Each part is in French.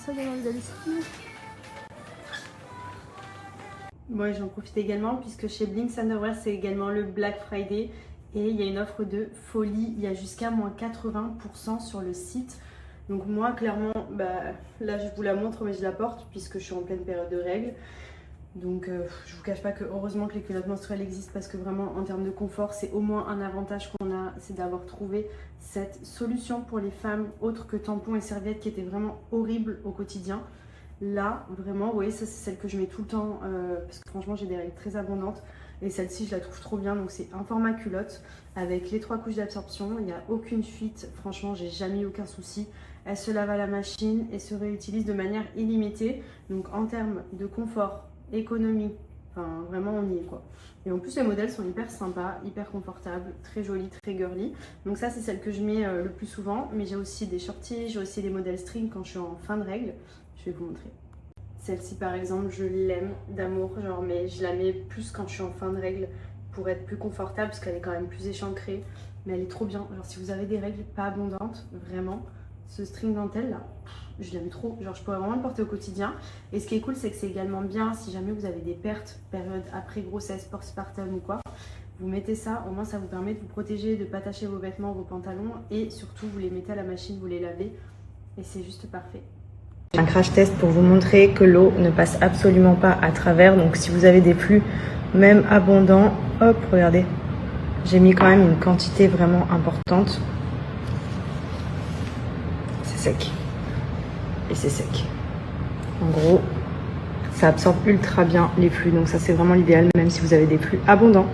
Ça donne envie d'aller skier. Bon, j'en profite également puisque chez Blinks Underwear c'est également le Black Friday et il y a une offre de folie. Il y a jusqu'à moins 80% sur le site. Donc moi clairement, là je vous la montre mais je la porte puisque je suis en pleine période de règles. Donc je vous cache pas que heureusement que les culottes menstruelles existent parce que vraiment en termes de confort c'est au moins un avantage qu'on a, c'est d'avoir trouvé cette solution pour les femmes autres que tampons et serviettes qui étaient vraiment horribles au quotidien. Là vraiment vous voyez ça c'est celle que je mets tout le temps parce que franchement j'ai des règles très abondantes et celle-ci je la trouve trop bien. Donc c'est un format culotte avec les 3 couches d'absorption, il n'y a aucune fuite, franchement j'ai jamais eu aucun souci. Elle se lave à la machine et se réutilise de manière illimitée. Donc en termes de confort, économie, enfin vraiment on y est quoi. Et en plus les modèles sont hyper sympas, hyper confortables, très jolis, très girly. Donc ça c'est celle que je mets le plus souvent, mais j'ai aussi des shorties, j'ai aussi des modèles string quand je suis en fin de règle. Je vais vous montrer. Celle-ci par exemple je l'aime d'amour, genre mais je la mets plus quand je suis en fin de règle pour être plus confortable parce qu'elle est quand même plus échancrée. Mais elle est trop bien, genre si vous avez des règles pas abondantes, vraiment, ce string dentelle là, je l'aime trop, genre je pourrais vraiment le porter au quotidien. Et ce qui est cool c'est que c'est également bien si jamais vous avez des pertes, période après grossesse, postpartum ou quoi. Vous mettez ça, au moins ça vous permet de vous protéger, de ne pas tacher vos vêtements, vos pantalons et surtout vous les mettez à la machine, vous les lavez et c'est juste parfait. Un crash test pour vous montrer que l'eau ne passe absolument pas à travers. Donc si vous avez des flux même abondants, hop, regardez. J'ai mis quand même une quantité vraiment importante. C'est sec. Et c'est sec. En gros, ça absorbe ultra bien les flux. Donc ça c'est vraiment l'idéal même si vous avez des flux abondants.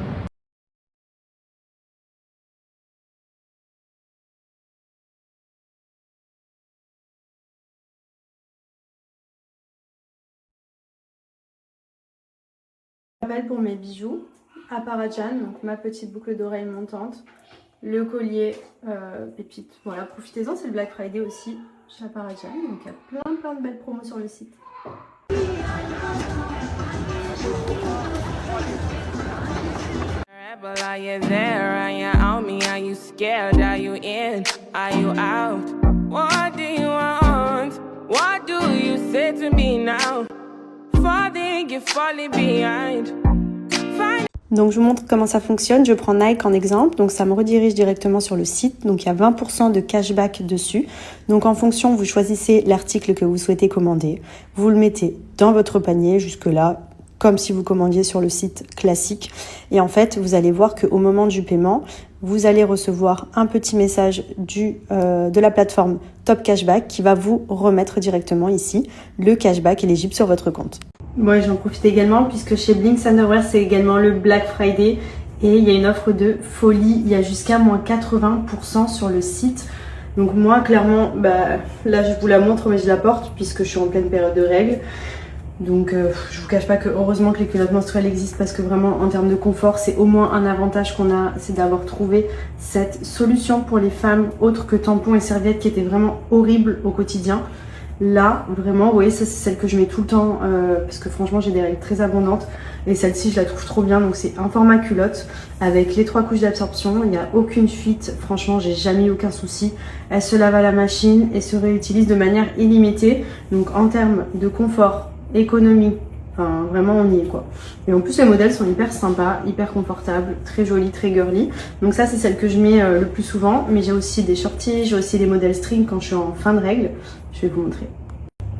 Belle pour mes bijoux, Aparajan, donc ma petite boucle d'oreille montante, le collier pépite. Voilà, profitez-en, c'est le Black Friday aussi chez Aparajan, donc il y a plein de belles promos sur le site. Are you there? Are you on me? Are you scared? Are you in? Are you out? What do you want? What do you say to me now? Falling, you're falling behind. Donc je vous montre comment ça fonctionne, je prends Nike en exemple, donc ça me redirige directement sur le site, donc il y a 20% de cashback dessus. Donc en fonction, vous choisissez l'article que vous souhaitez commander, vous le mettez dans votre panier jusque là, comme si vous commandiez sur le site classique. Et en fait, vous allez voir qu'au moment du paiement, vous allez recevoir un petit message de la plateforme Top Cashback qui va vous remettre directement ici le cashback éligible sur votre compte. Bon, j'en profite également puisque chez Blinks Underwear c'est également le Black Friday et il y a une offre de folie. Il y a jusqu'à moins 80% sur le site. Donc moi clairement, là je vous la montre mais je la porte puisque je suis en pleine période de règles. Donc je vous cache pas que heureusement que les culottes menstruelles existent parce que vraiment en termes de confort c'est au moins un avantage qu'on a, c'est d'avoir trouvé cette solution pour les femmes autres que tampons et serviettes qui étaient vraiment horribles au quotidien. Là vraiment vous voyez ça c'est celle que je mets tout le temps parce que franchement j'ai des règles très abondantes et celle-ci je la trouve trop bien. Donc c'est un format culotte avec les 3 couches d'absorption, il n'y a aucune fuite, franchement j'ai jamais eu aucun souci. Elle se lave à la machine et se réutilise de manière illimitée. Donc en termes de confort, économie, enfin vraiment on y est quoi. Et en plus les modèles sont hyper sympas, hyper confortables, très jolis, très girly. Donc ça c'est celle que je mets le plus souvent, mais j'ai aussi des shorties, j'ai aussi des modèles string quand je suis en fin de règle. Je vais vous montrer.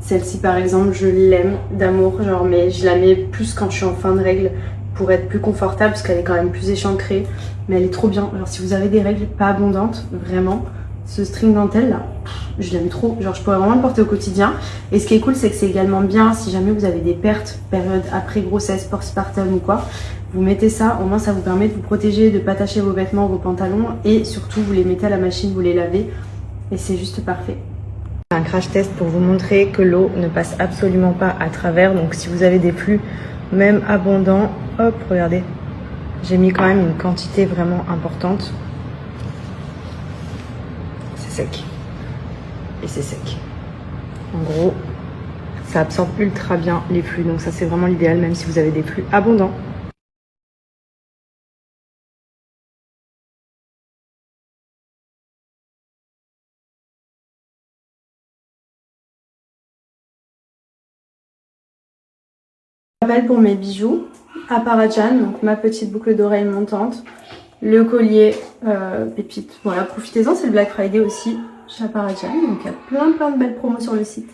Celle-ci par exemple je l'aime d'amour, genre mais je la mets plus quand je suis en fin de règle pour être plus confortable parce qu'elle est quand même plus échancrée. Mais elle est trop bien, genre si vous avez des règles pas abondantes, vraiment, ce string dentelle là, je l'aime trop, genre je pourrais vraiment le porter au quotidien. Et ce qui est cool c'est que c'est également bien si jamais vous avez des pertes, période après grossesse, postpartum ou quoi. Vous mettez ça, au moins ça vous permet de vous protéger, de ne pas tacher vos vêtements, vos pantalons et surtout vous les mettez à la machine, vous les lavez et c'est juste parfait. Un crash test pour vous montrer que l'eau ne passe absolument pas à travers. Donc si vous avez des flux même abondants, hop, regardez. J'ai mis quand même une quantité vraiment importante. C'est sec. Et c'est sec. En gros, ça absorbe ultra bien les flux. Donc ça c'est vraiment l'idéal même si vous avez des flux abondants. Rappel pour mes bijoux à Parajan, donc ma petite boucle d'oreille montante, le collier pépite. Voilà, profitez-en, c'est le Black Friday aussi chez Parajan, donc il y a plein de belles promos sur le site.